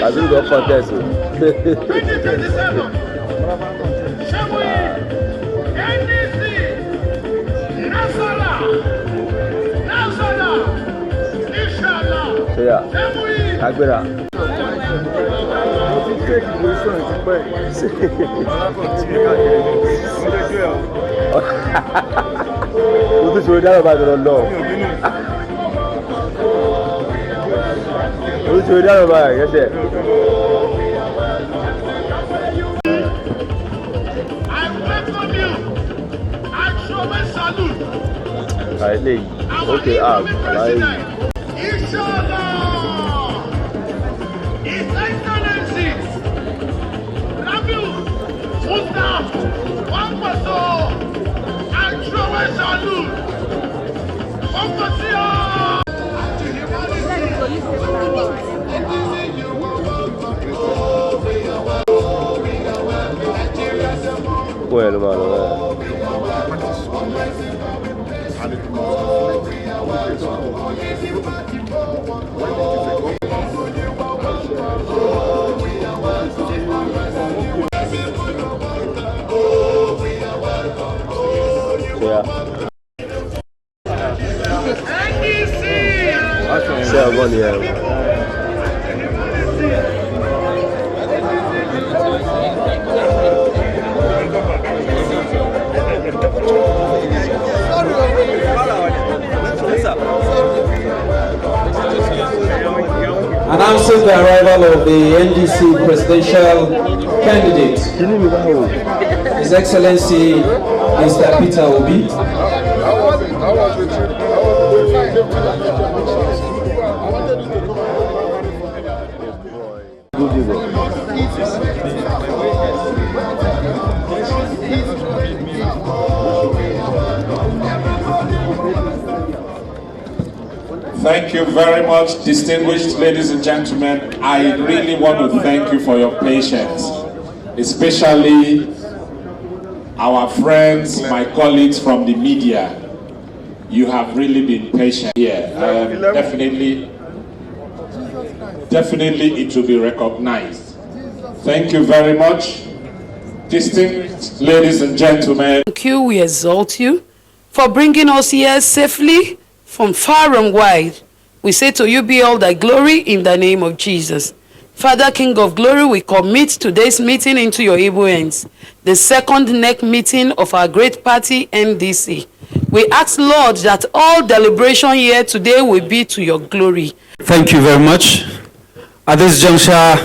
I think the contest. 2027. NDC. Nasala. Inshallah. So yeah. Agbera. O tún ṣe orí dáná bá tọrọ lọ. O tún ṣe orí dáná bá yẹsẹ. I welcome you. I show my salute. Àìlè yìí. Okay, àìlè yìí. Inshallah. His Excellency. Rabiu. Sultan. Kwankwaso. I show my salute. Kwankwaso. Bueno, mano, Announcing the arrival of the NDC presidential candidate, His Excellency Mr. Peter Obi. Thank you very much, distinguished ladies and gentlemen. I really want to thank you for your patience, especially our friends, my colleagues from the media. You have really been patient here. Definitely it will be recognized. Thank you very much, distinguished ladies and gentlemen. Thank you, we exalt you for bringing us here safely from far and wide. We say to you be all thy glory in the name of Jesus. Father, King of glory, we commit today's meeting into your able hands. The second NEC meeting of our great party, NDC. We ask, Lord, that all deliberation here today will be to your glory. Thank you very much. At this juncture,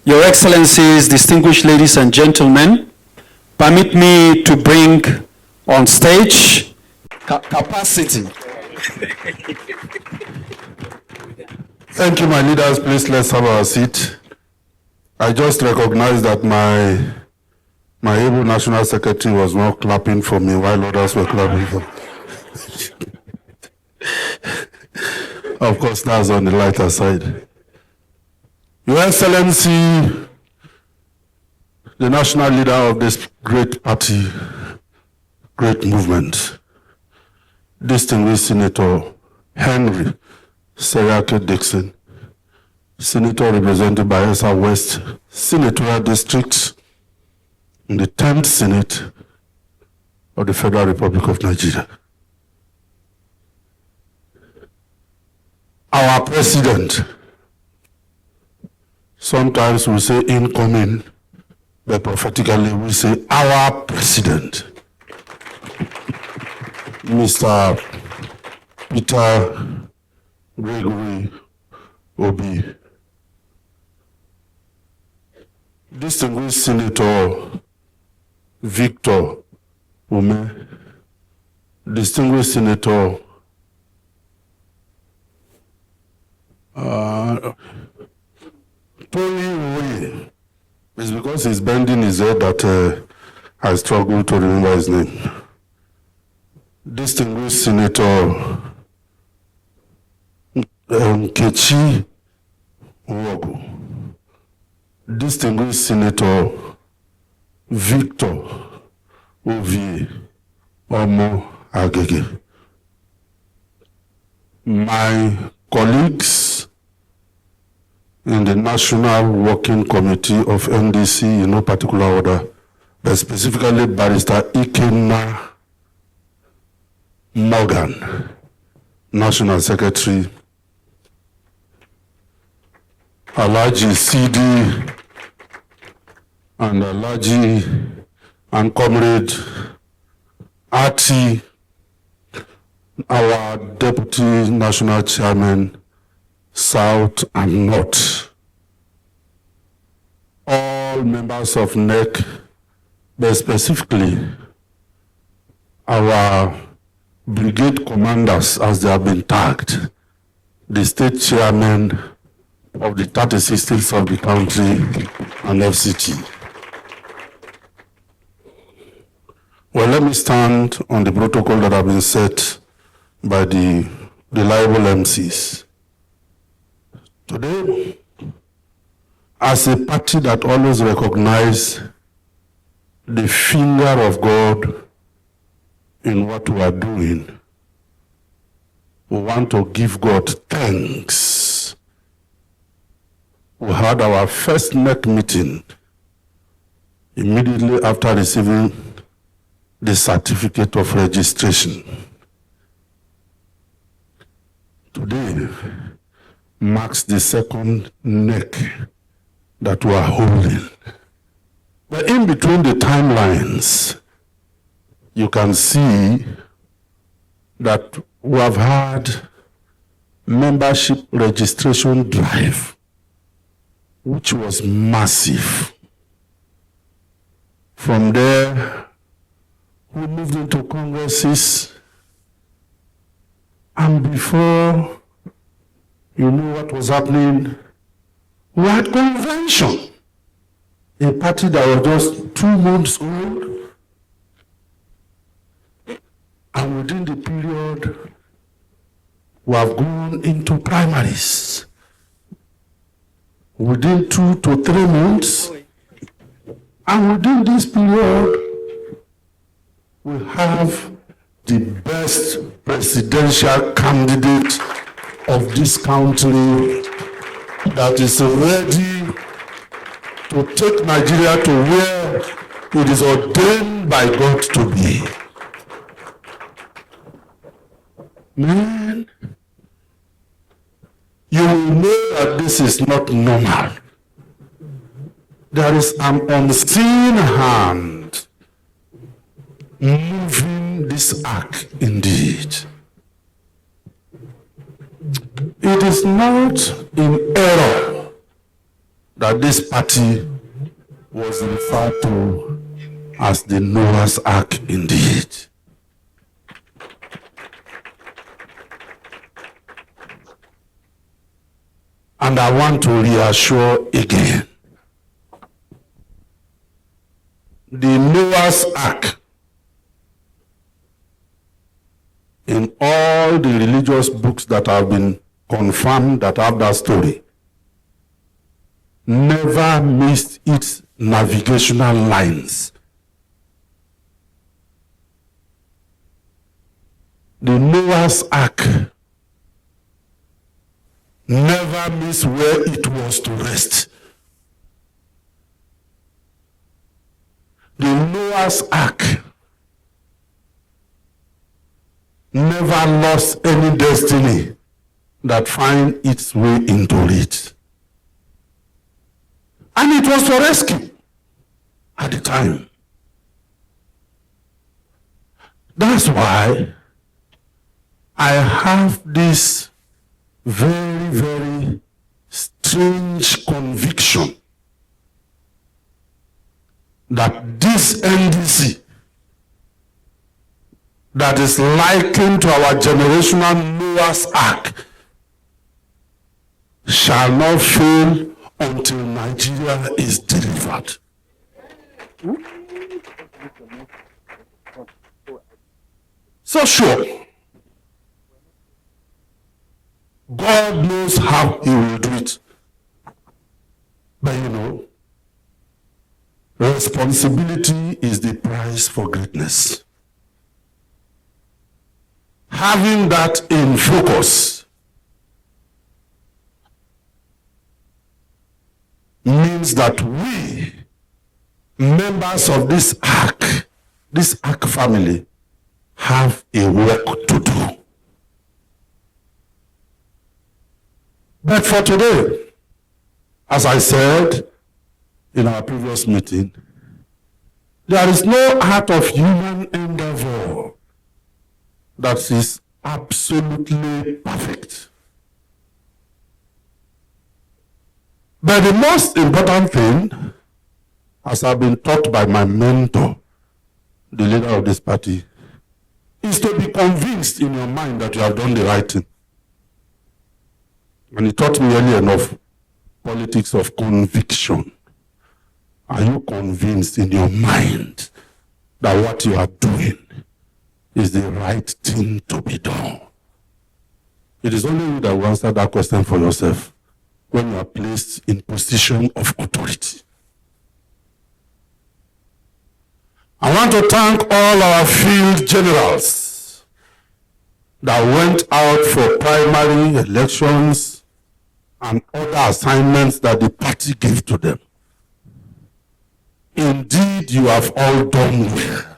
Your Excellencies, distinguished ladies and gentlemen, permit me to bring on stage capacity. Thank you, my leaders. Please let's have our seat. I just recognized that my able national secretary was not clapping for me while others were clapping for me. Of course, that's on the lighter side. Your Excellency, the national leader of this great party, great movement, distinguished Senator Henry Seriake Dickson, Senator represented by Esa West Senatorial District in the 10th Senate of the Federal Republic of Nigeria. Our president, sometimes we say incoming, but prophetically we say our president, Mr. Peter Gregory Obi, distinguished Senator Victor Ume, distinguished Senator Tony. It's because he's bending his head that I struggle to remember his name. Distinguished Senator Kechi Uwogu, distinguished Senator Victor Ovie Omo Agege, my colleagues, in the National Working Committee of NDC in no particular order, but specifically Barrister Ikenna Morgan, National Secretary, Alhaji CD and Alhaji and Comrade Ati, our Deputy National Chairman, South and North, all members of NEC, but specifically our brigade commanders as they have been tagged, the state chairman of the 36 states of the country and FCT. Well, let me stand on the protocol that have been set by the reliable MCs. Today, as a party that always recognize the finger of God in what we are doing, we want to give God thanks. We had our first NEC meeting immediately after receiving the certificate of registration. Today marks the second NEC that we are holding. But in between the timelines, you can see that we have had membership registration drive, which was massive. From there, we moved into congresses, and before you know what was happening, we had convention. A party that was just 2 months old, and within the period, we have gone into primaries. Within 2 to 3 months, and within this period, we have the best presidential candidate of this country that is ready to take Nigeria to where it is ordained by God to be. Man, you will know that this is not normal. There is an unseen hand moving this ark indeed. It is not in error that this party was referred to as the Noah's Ark indeed. And I want to reassure again, the Noah's Ark, in all the religious books that have been confirmed that have that story, never missed its navigational lines. The Noah's Ark never missed where it was to rest. The Noah's Ark never lost any destiny that find its way into it. And it was for rescue at the time. That's why I have this very, very strange conviction that this NDC that is likened to our generational Noah's Ark shall not fail until Nigeria is delivered. So sure, God knows how he will do it. But you know, responsibility is the price for greatness. Having that in focus, means that we, members of this ARC family, have a work to do. But for today, as I said in our previous meeting, there is no art of human endeavor that is absolutely perfect. But the most important thing, as I've been taught by my mentor, the leader of this party, is to be convinced in your mind that you have done the right thing. And he taught me early enough, politics of conviction. Are you convinced in your mind that what you are doing is the right thing to be done? It is only you that will answer that question for yourself when you are placed in position of authority. I want to thank all our field generals that went out for primary elections and other assignments that the party gave to them. Indeed, you have all done well.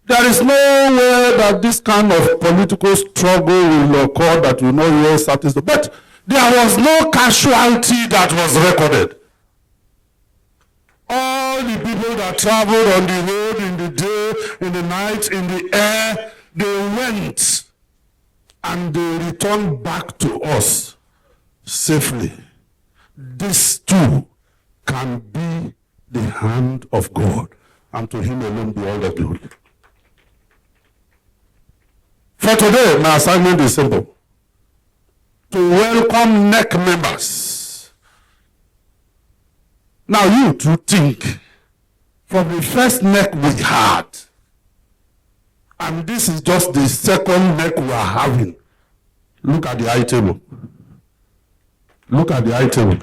There is no way that this kind of political struggle will occur that will not hear certain. But there was no casualty that was recorded. All the people that traveled on the road, in the day, in the night, in the air, they went and they returned back to us safely. This too can be the hand of God, and to him alone be all the glory. For today, my assignment is simple: to welcome NEC members. Now you two think, from the first NEC we had, and this is just the second NEC we are having. Look at the high table. Look at the high table.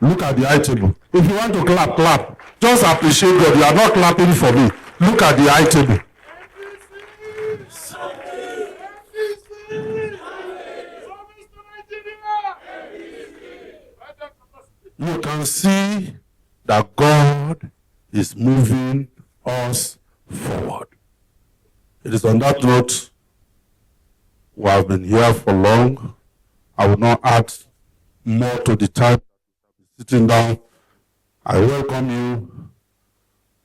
Look at the high table. If you want to clap, clap. Just appreciate God. You are not clapping for me. Look at the high table. You can see that God is moving us forward. It is on that note, we have been here for long. I will not add more to the time. Sitting down, I welcome you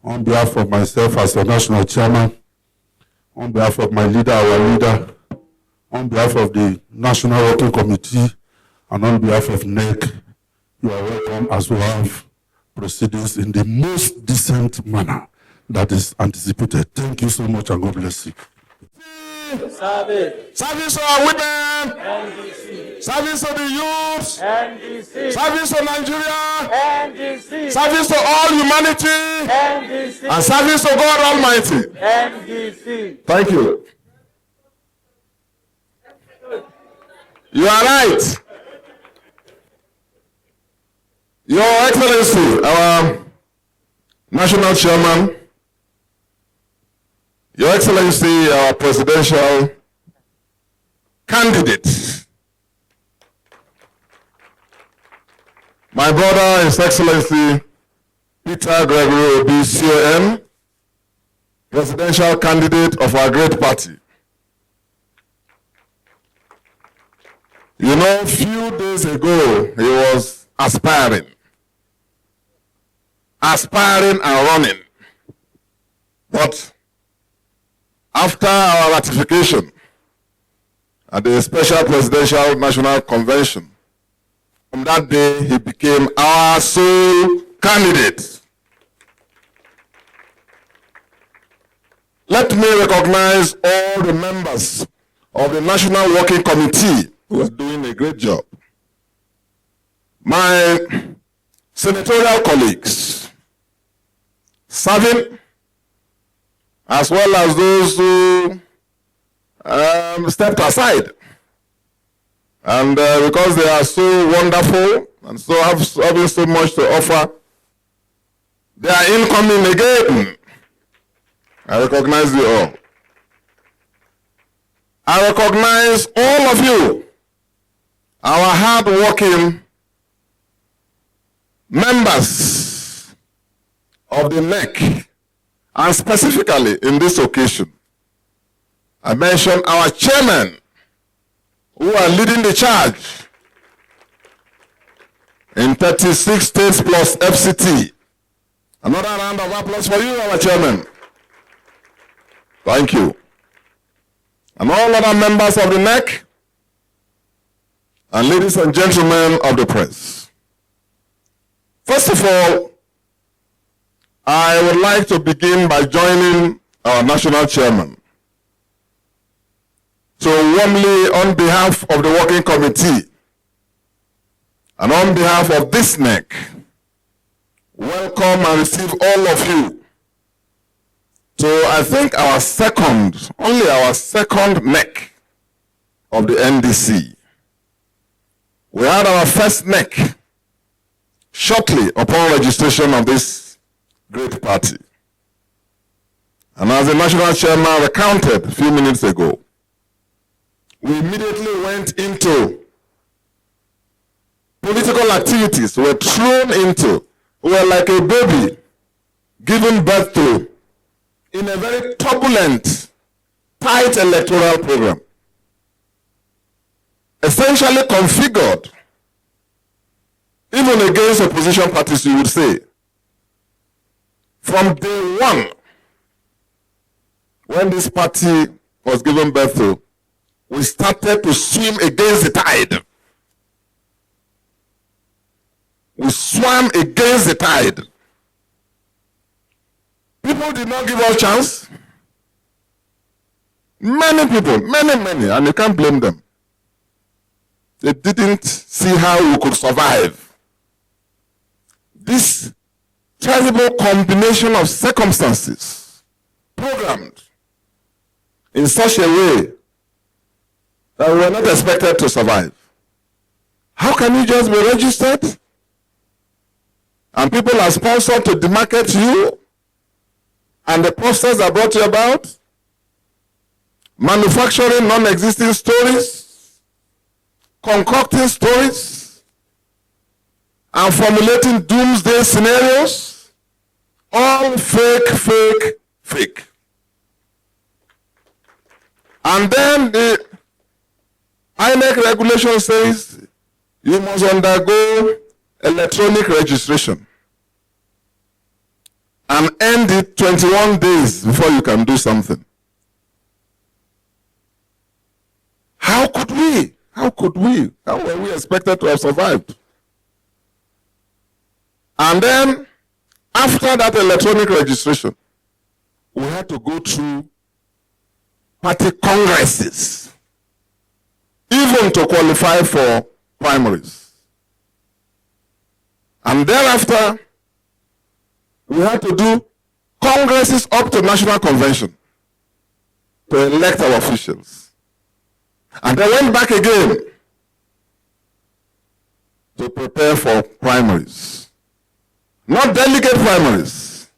on behalf of myself as the national chairman, on behalf of my leader, our leader, on behalf of the National Working Committee, and on behalf of NEC. You are welcome as we have proceedings in the most decent manner that is anticipated. Thank you so much, and God bless you. Service to our women. NDC. Service to the youths. NDC. Service to Nigeria. NDC. Service to all humanity. NDC. And service to God Almighty. NDC. Thank you. You are right. Your Excellency, our National Chairman, Your Excellency, our presidential candidate, my brother, His Excellency Peter Gregory Obi, CON, presidential candidate of our great party. You know, a few days ago, he was aspiring and running. But after our ratification at the Special Presidential National Convention, from that day, he became our sole candidate. Let me recognize all the members of the National Working Committee who are doing a great job. My senatorial colleagues, serving, as well as those who stepped aside. And because they are so wonderful and so having so much to offer, they are incoming again. I recognize you all. I recognize all of you our hard-working members of the NEC, and specifically in this occasion, I mention our chairmen who are leading the charge in 36 states plus FCT. Another round of applause for you, our chairman. Thank you. And all other members of the NEC, and ladies and gentlemen of the press. First of all, I would like to begin by joining our national chairman to warmly, on behalf of the working committee and on behalf of this NEC, welcome and receive all of you to, I think, only our second NEC of the NDC. We had our first NEC shortly upon registration of this great party. And as the national chairman recounted a few minutes ago, we immediately went into political activities. We were thrown into, we were like a baby given birth to in a very turbulent, tight electoral program. Essentially configured, even against opposition parties, you would say. From day one, when this party was given birth to, we started to swim against the tide. We swam against the tide. People did not give us a chance. Many people, many, and you can't blame them. They didn't see how we could survive. This terrible combination of circumstances programmed in such a way that we were not expected to survive. How can you just be registered and people are sponsored to demarket you and the posters are brought you about, manufacturing non-existing stories, concocting stories, and formulating doomsday scenarios? All fake. And then the INEC regulation says you must undergo electronic registration and end it 21 days before you can do something. How could we? How were we expected to have survived? And then, after that electronic registration, we had to go through party congresses, even to qualify for primaries. And thereafter, we had to do congresses up to national convention to elect our officials. And they went back again to prepare for primaries. Not delegate primaries.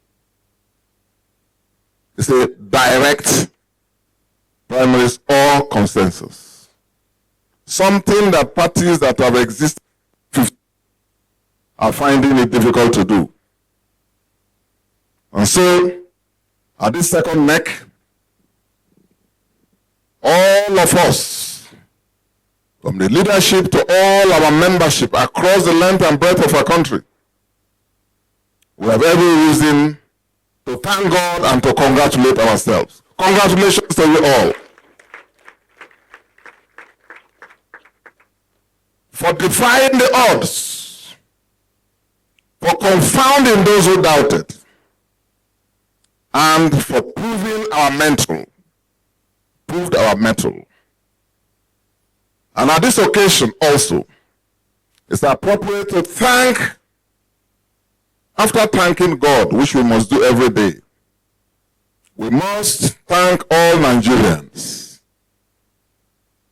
It's a direct primaries or consensus. Something that parties that have existed are finding it difficult to do. And so, at this second NEC, all of us, from the leadership to all our membership across the length and breadth of our country, we have every reason to thank God and to congratulate ourselves. Congratulations to you all for defying the odds, for confounding those who doubted, and for proved our mettle. And at this occasion also, it's appropriate to thank, after thanking God, which we must do every day, we must thank all Nigerians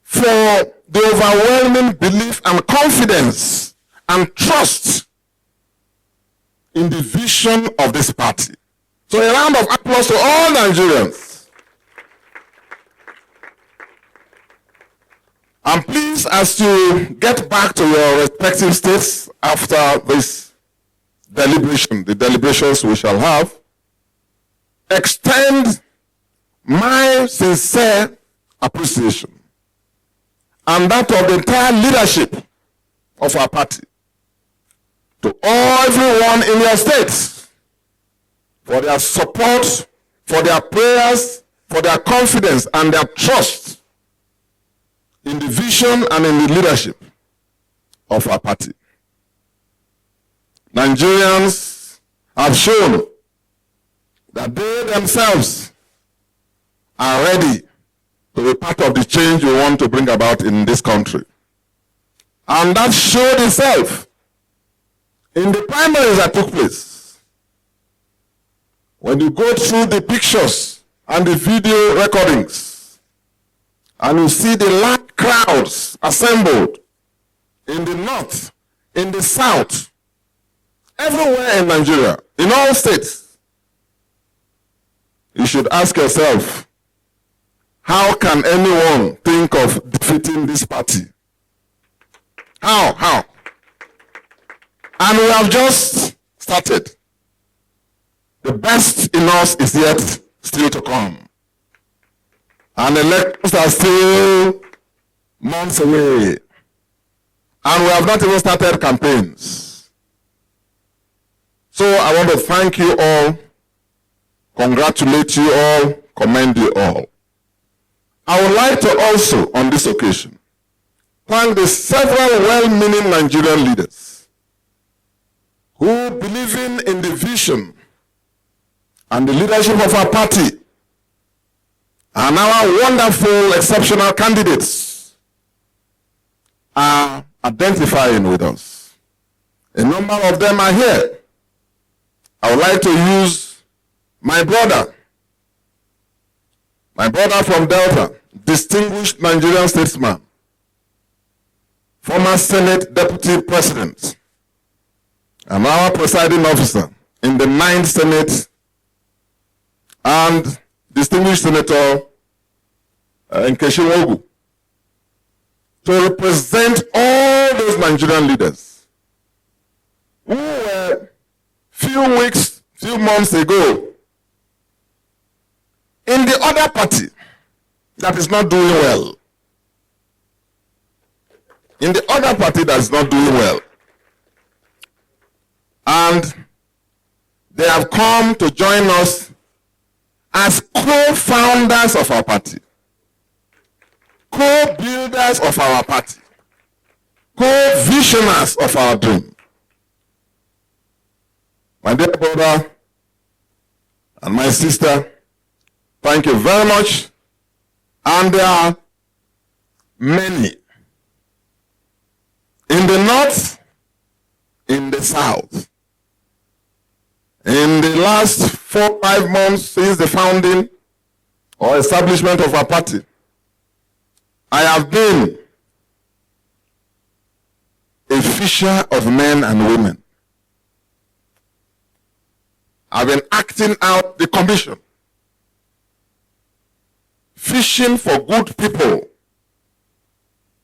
for the overwhelming belief and confidence and trust in the vision of this party. So a round of applause to all Nigerians. And please, as you get back to your respective states after this deliberation, the deliberations we shall have, extend my sincere appreciation and that of the entire leadership of our party to everyone in your states for their support, for their prayers, for their confidence and their trust in the vision and in the leadership of our party. Nigerians have shown that they themselves are ready to be part of the change we want to bring about in this country. And that showed itself in the primaries that took place. When you go through the pictures and the video recordings, and you see the large crowds assembled in the north, in the south, everywhere in Nigeria, in all states, you should ask yourself, how can anyone think of defeating this party? How? And we have just started. The best in us is yet still to come. And elections are still months away. And we have not even started campaigns. So I want to thank you all, congratulate you all, commend you all. I would like to also, on this occasion, thank the several well-meaning Nigerian leaders who, believing in the vision and the leadership of our party and our wonderful, exceptional candidates, are identifying with us. A number of them are here. I would like to use my brother from Delta, distinguished Nigerian statesman, former Senate Deputy President, and our presiding officer in the 9th Senate, and distinguished Senator Nkechi Wogu, to represent all those Nigerian leaders who were few months ago in the other party that is not doing well. In the other party that is not doing well. And they have come to join us as co-founders of our party, co-builders of our party, co-visioners of our dream. My dear brother and my sister, thank you very much. And there are many in the north, in the south. In the last 4-5 months since the founding or establishment of our party, I have been a fisher of men and women. I've been acting out the commission, fishing for good people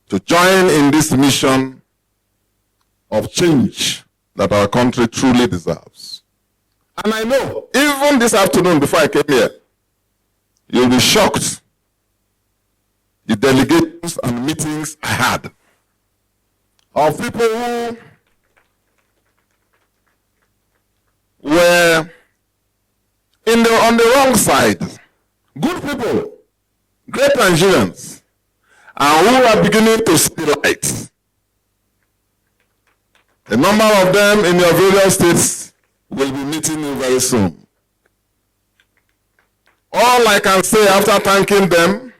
to join in this mission of change that our country truly deserves. And I know, even this afternoon before I came here, you'll be shocked the delegations and meetings I had of people who were on the wrong side. Good people, great Nigerians, and who are beginning to see the light. A number of them in your various states will be meeting you very soon. All I can say after thanking them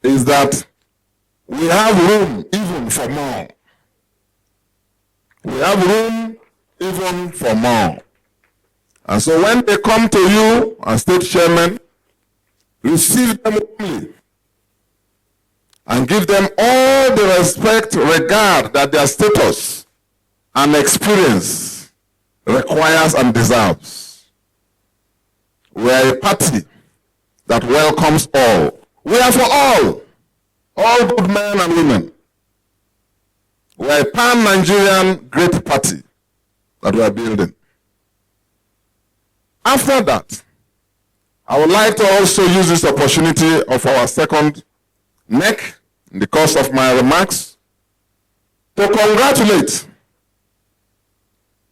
is that we have room even for more. We have room even for more. And so when they come to you as state chairman, receive them warmly and give them all the respect, regard that their status and experience requires and deserves. We are a party that welcomes all. We are for all. all good men and women. We're a pan-Nigerian great party that we are building. After that, I would like to also use this opportunity of our second NEC in the course of my remarks to congratulate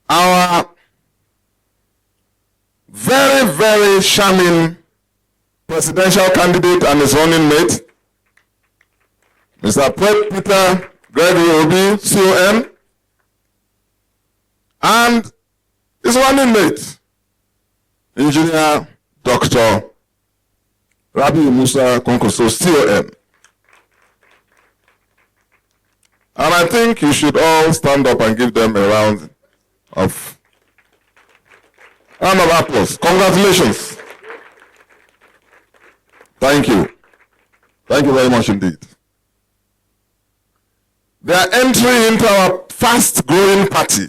our very, very charming presidential candidate and his running mate, Mr. Peter Gregory Obi, CON, and his running mate, Engineer Dr. Rabi Musa Kwankwaso, CON. And I think you should all stand up and give them a round of applause. Congratulations. Thank you. Thank you very much indeed. Their entry into our fast-growing party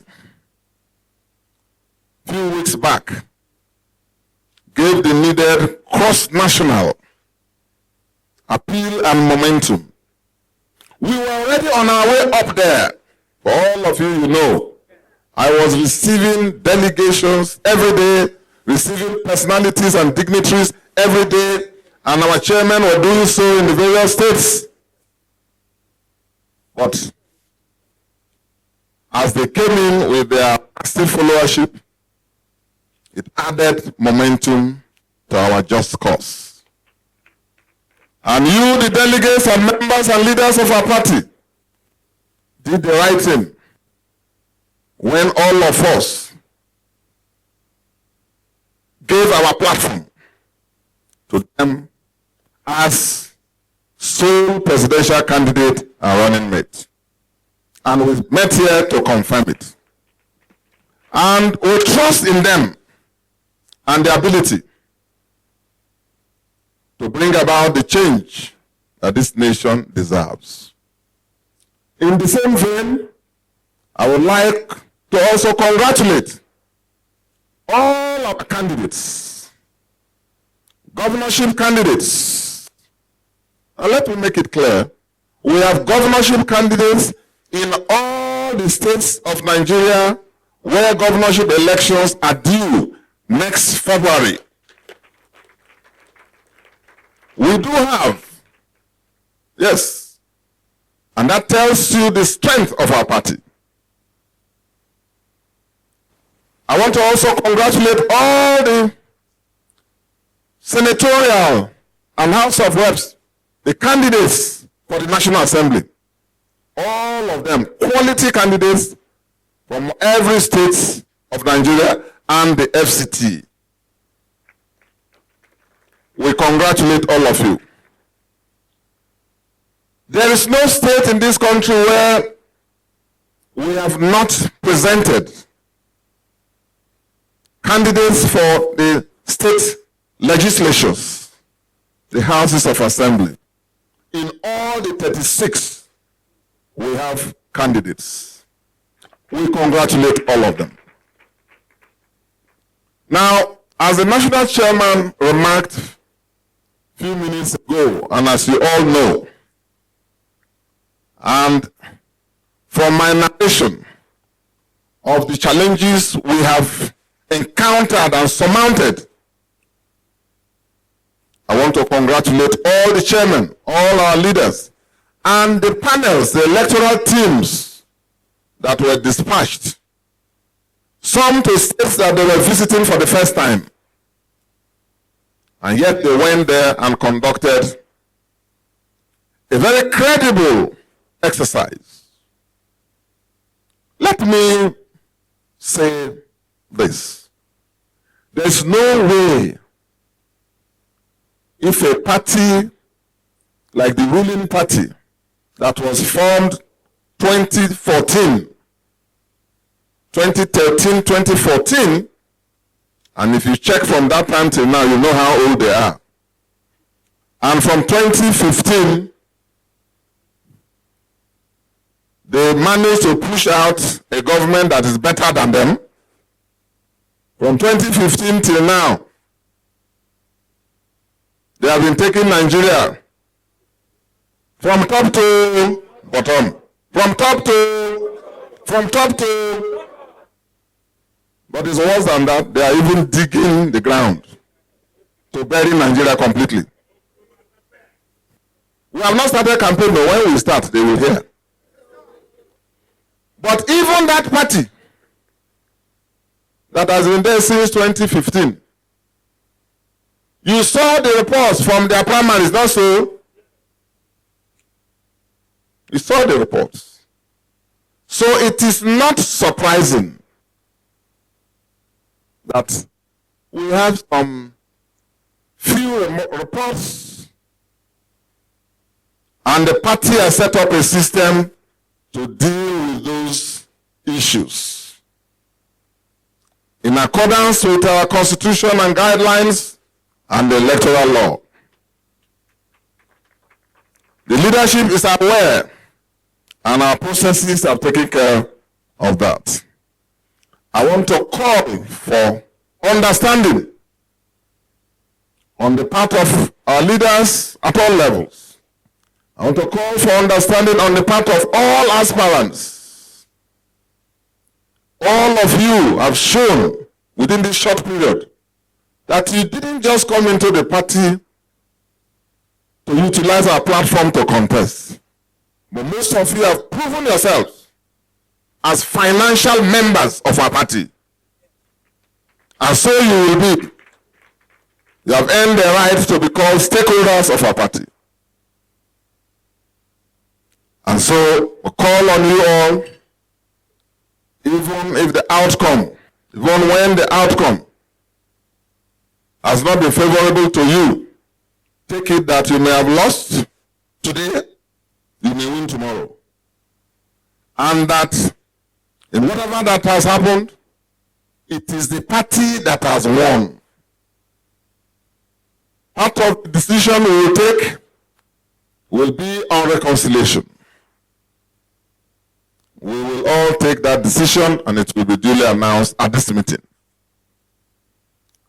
a few weeks back gave the needed cross-national appeal and momentum. We were already on our way up there. For all of you, you know, I was receiving delegations every day, receiving personalities and dignitaries every day, and our chairmen were doing so in the various states. But as they came in with their active followership, it added momentum to our just cause. And you, the delegates and members and leaders of our party, did the right thing when all of us gave our platform to them as sole presidential candidate and running mate. And we met here to confirm it. And we trust in them and their ability to bring about the change that this nation deserves. In the same vein, I would like to also congratulate all our candidates, governorship candidates. And let me make it clear, we have governorship candidates in all the states of Nigeria where governorship elections are due next February. We do have, yes, and that tells you the strength of our party. I want to also congratulate all the senatorial and House of Reps, the candidates for the National Assembly. All of them, quality candidates from every state of Nigeria and the FCT. We congratulate all of you. There is no state in this country where we have not presented candidates for the state legislatures, the houses of assembly. In all the 36, we have candidates. We congratulate all of them. Now, as the national chairman remarked a few minutes ago, and as you all know, and from my narration of the challenges we have encountered and surmounted, I want to congratulate all the chairmen, all our leaders, and the panels, the electoral teams that were dispatched. Some to states that they were visiting for the first time. And yet they went there and conducted a very credible exercise. Let me say this. There's no way if a party like the ruling party that was formed 2013, 2014, and if you check from that time till now, you know how old they are. And from 2015, they managed to push out a government that is better than them. From 2015 till now, they have been taking Nigeria From top to bottom. From top to. But it's worse than that. They are even digging the ground to bury Nigeria completely. We have not started campaign, but when we start, they will hear. But even that party that has been there since 2015, you saw the reports from their primaries, not so? You saw the reports. So it is not surprising that we have some few reports, and the party has set up a system to deal with those issues in accordance with our constitution and guidelines and the electoral law. The leadership is aware, and our processes have taken care of that. I want to call for understanding on the part of our leaders at all levels. I want to call for understanding on the part of all aspirants. All of you have shown within this short period that you didn't just come into the party to utilize our platform to contest, but most of you have proven yourselves as financial members of our party. And so you will be. You have earned the right to be called stakeholders of our party. And so we call on you all, even if the outcome, even when the outcome has not been favorable to you, take it that you may have lost today, you may win tomorrow. And that in whatever that has happened, it is the party that has won. Part of the decision we will take will be on reconciliation. We will all take that decision, and it will be duly announced at this meeting.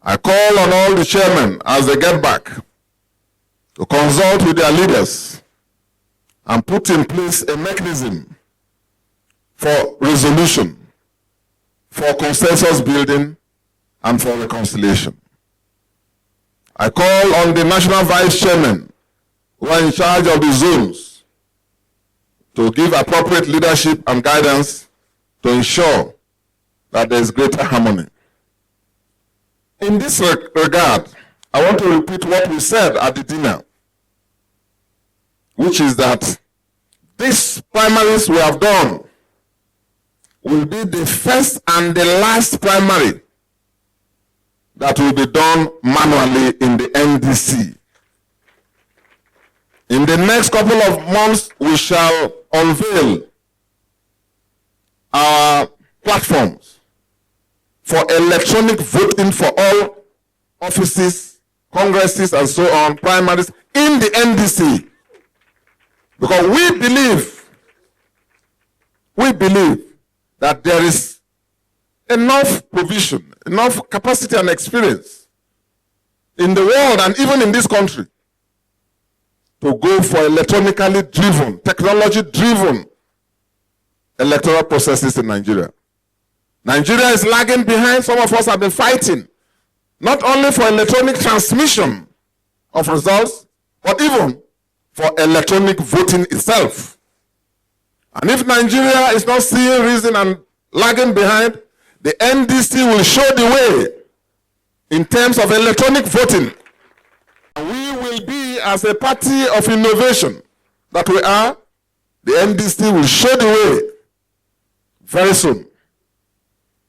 I call on all the chairmen as they get back to consult with their leaders and put in place a mechanism for resolution, for consensus building, and for reconciliation. I call on the national vice chairman who are in charge of the zones to give appropriate leadership and guidance to ensure that there is greater harmony. In this regard, I want to repeat what we said at the dinner, which is that these primaries we have done will be the first and the last primary that will be done manually in the NDC. In the next couple of months, we shall unveil our platforms for electronic voting for all offices, congresses, and so on, primaries in the NDC. Because we believe that there is enough provision, enough capacity and experience in the world and even in this country to go for electronically driven, technology-driven electoral processes in Nigeria. Nigeria is lagging behind. Some of us have been fighting, not only for electronic transmission of results, but even for electronic voting itself. And if Nigeria is not seeing reason and lagging behind, the NDC will show the way in terms of electronic voting. We will be, as a party of innovation that we are, the NDC will show the way very soon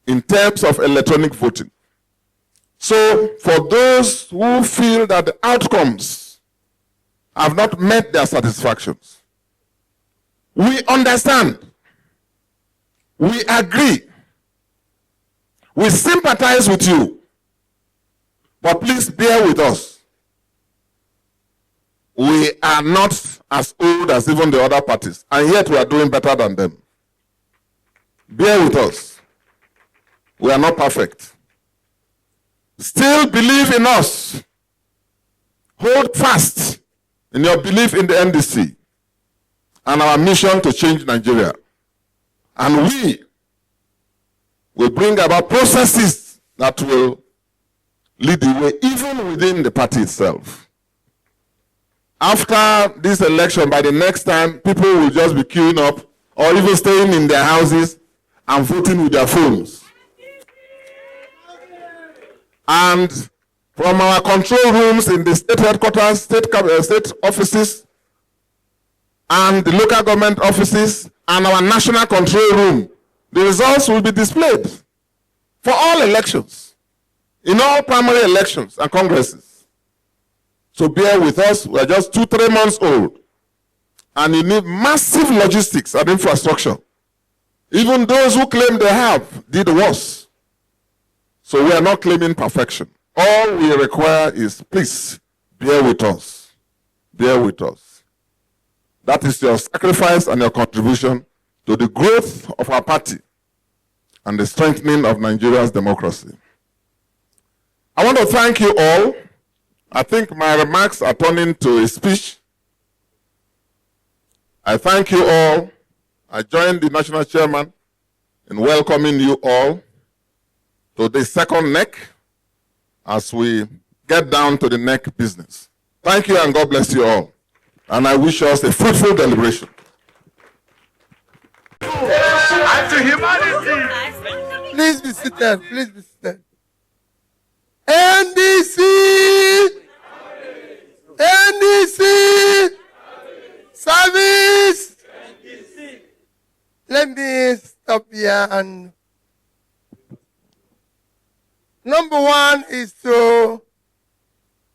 in terms of electronic voting. So for those who feel that the outcomes have not met their satisfactions, we understand, we agree, we sympathize with you, but please bear with us. We are not as old as even the other parties, and yet we are doing better than them. Bear with us. We are not perfect. Still believe in us. Hold fast in your belief in the NDC. and our mission to change Nigeria. And we will bring about processes that will lead the way, even within the party itself. After this election, by the next time, people will just be queuing up or even staying in their houses and voting with their phones. And from our control rooms in the state headquarters, state offices, and the local government offices, and our national control room, the results will be displayed for all elections, in all primary elections and congresses. So bear with us. We are just 2-3 months old. And you need massive logistics and infrastructure. Even those who claim they have did worse. So we are not claiming perfection. All we require is, please, bear with us. Bear with us. That is your sacrifice and your contribution to the growth of our party and the strengthening of Nigeria's democracy. I want to thank you all. I think my remarks are turning to a speech. I thank you all. I join the national chairman in welcoming you all to the second NEC as we get down to the NEC business. Thank you and God bless you all. And I wish us a fruitful deliberation. And to humanity. Please be seated. Please be seated. NDC. NDC. Service. Let me stop here and number one is to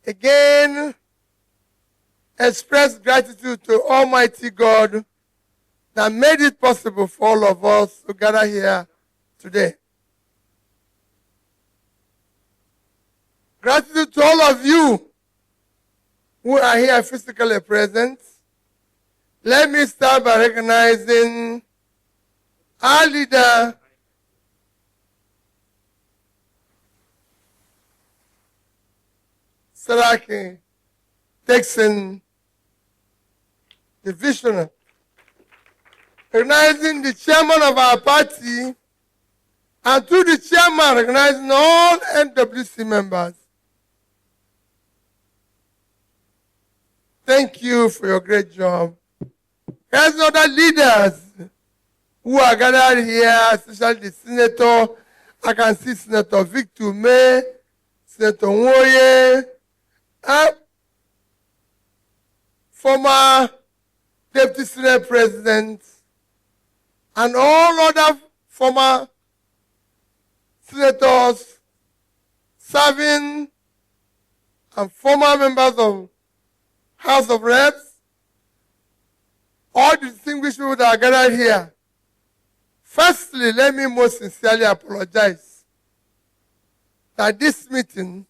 again express gratitude to Almighty God that made it possible for all of us to gather here today. Gratitude to all of you who are here physically present. Let me start by recognizing our leader, Seriake Dickson, the visionary. Recognizing the chairman of our party, and through the chairman, recognizing all NWC members. Thank you for your great job. There's other leaders who are gathered here, especially the senator. I can see Senator Victor May, Senator Nwoye, former Deputy Senate President, and all other former senators serving and former members of House of Reps, all the distinguished people that are gathered here. Firstly, let me most sincerely apologize that this meeting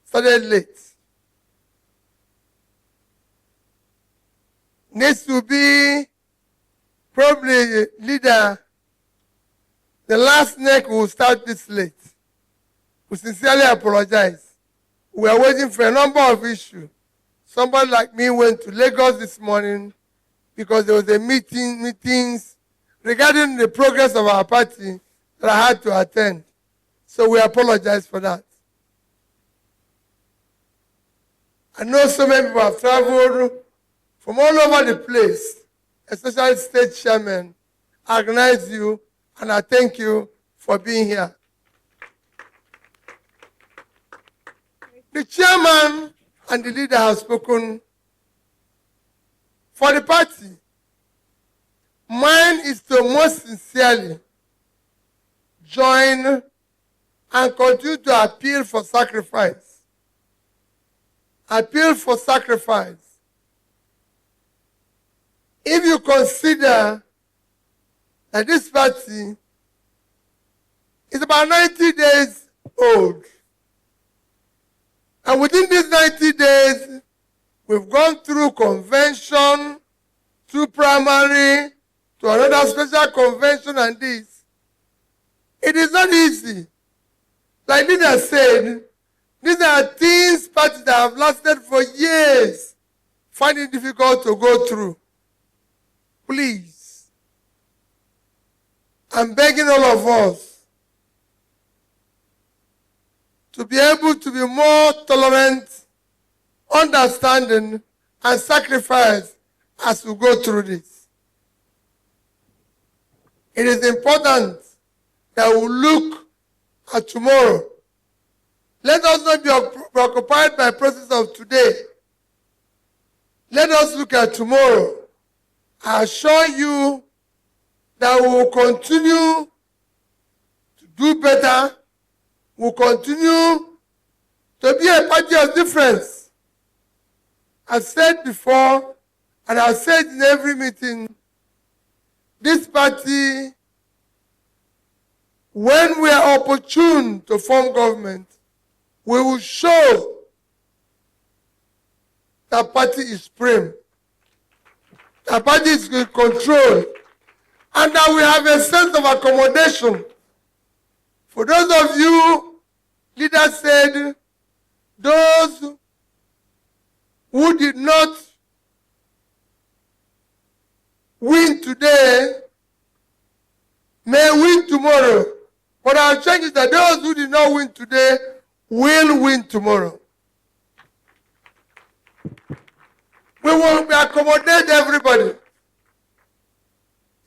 started late. Needs to be probably leader. The last NEC will start this late. We sincerely apologize. We are waiting for a number of issues. Somebody like me went to Lagos this morning because there was a meetings regarding the progress of our party that I had to attend. So we apologize for that. I know so many people have traveled from all over the place, especially state chairman. I recognize you and I thank you for being here. The chairman and the leader have spoken for the party. Mine is to most sincerely join and continue to appeal for sacrifice. Appeal for sacrifice. If you consider that this party is about 90 days old, and within these 90 days, we've gone through convention, through primary, to another special convention and this. It is not easy. Like Leader said, these are things parties that have lasted for years, find it difficult to go through. Please, I'm begging all of us to be able to be more tolerant, understanding, and sacrifice as we go through this. It is important that we look at tomorrow. Let us not be preoccupied by the process of today. Let us look at tomorrow. I assure you that we will continue to do better. We will continue to be a party of difference. I've said before, and I've said in every meeting, this party, when we are opportune to form government, we will show that party is supreme, that party is in control, and that we have a sense of accommodation. For those of you, leaders said, those who did not win today may win tomorrow. But our change is that those who did not win today will win tomorrow. We will accommodate everybody.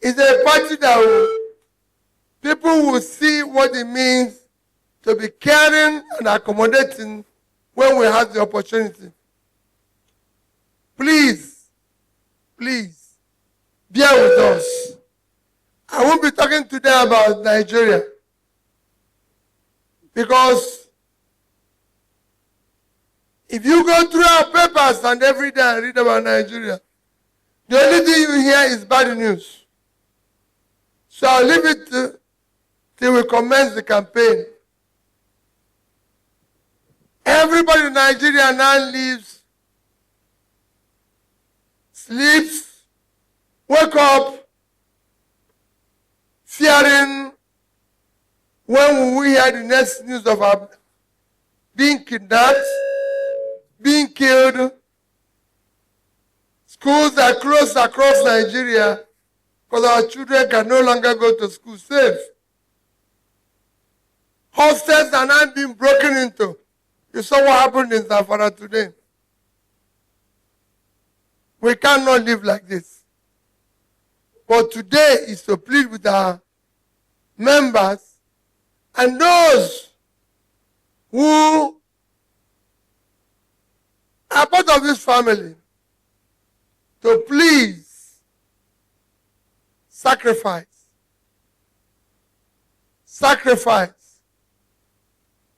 It's a party that people will see what it means to be caring and accommodating when we have the opportunity. Please, please, bear with us. I won't be talking today about Nigeria because if you go through our papers and every day and read about Nigeria, the only thing you hear is bad news. So I'll leave it till we commence the campaign. Everybody in Nigeria now lives, sleeps, wake up, fearing when we hear the next news of our being kidnapped, being killed. Schools are closed across Nigeria because our children can no longer go to school safe. Hostels are now being broken into. You saw what happened in Zamfara today. We cannot live like this. But today is to plead with our members and those who are part of this family to please sacrifice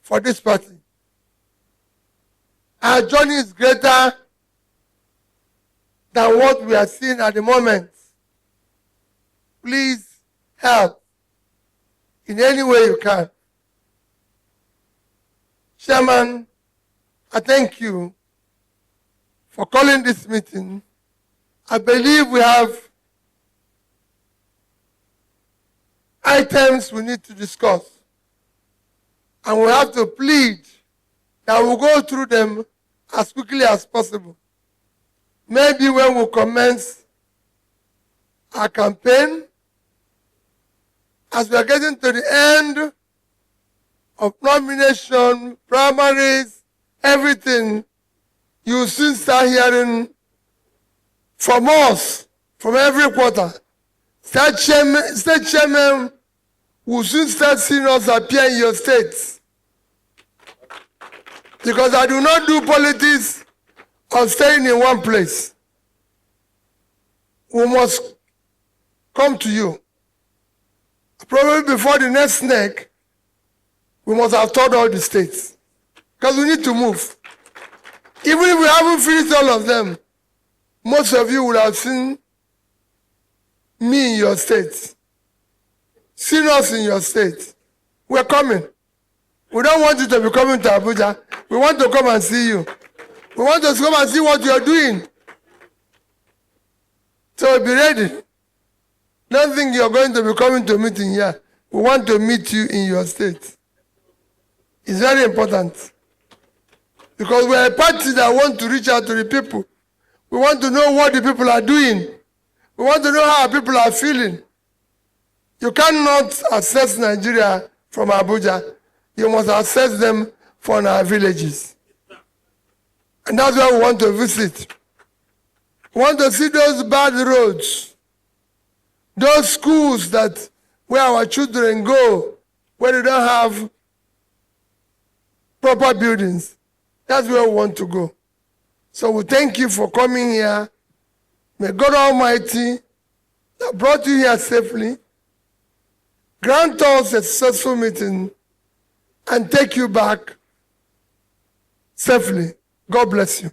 for this party. Our journey is greater than what we are seeing at the moment. Please help in any way you can. Chairman, I thank you for calling this meeting. I believe we have items we need to discuss. And we have to plead that we'll go through them as quickly as possible. Maybe when we commence our campaign, as we are getting to the end of nomination, primaries, everything, you will soon start hearing from us, from every quarter. State chairman will soon start seeing us appear in your states. Because I do not do politics of staying in one place. We must come to you. Probably before the next NEC, we must have toured all the states. Because we need to move. Even if we haven't finished all of them, most of you will have seen me in your state. Seen us in your state. We're coming. We don't want you to be coming to Abuja. We want to come and see you. We want to come and see what you're doing. So be ready. Don't think you're going to be coming to a meeting here. We want to meet you in your state. It's very important. Because we're a party that want to reach out to the people. We want to know what the people are doing. We want to know how people are feeling. You cannot assess Nigeria from Abuja. You must assess them from our villages. And that's why we want to visit. We want to see those bad roads, those schools that where our children go, where they don't have proper buildings. That's where we want to go. So we thank you for coming here. May God Almighty that brought you here safely grant us a successful meeting and take you back safely. God bless you.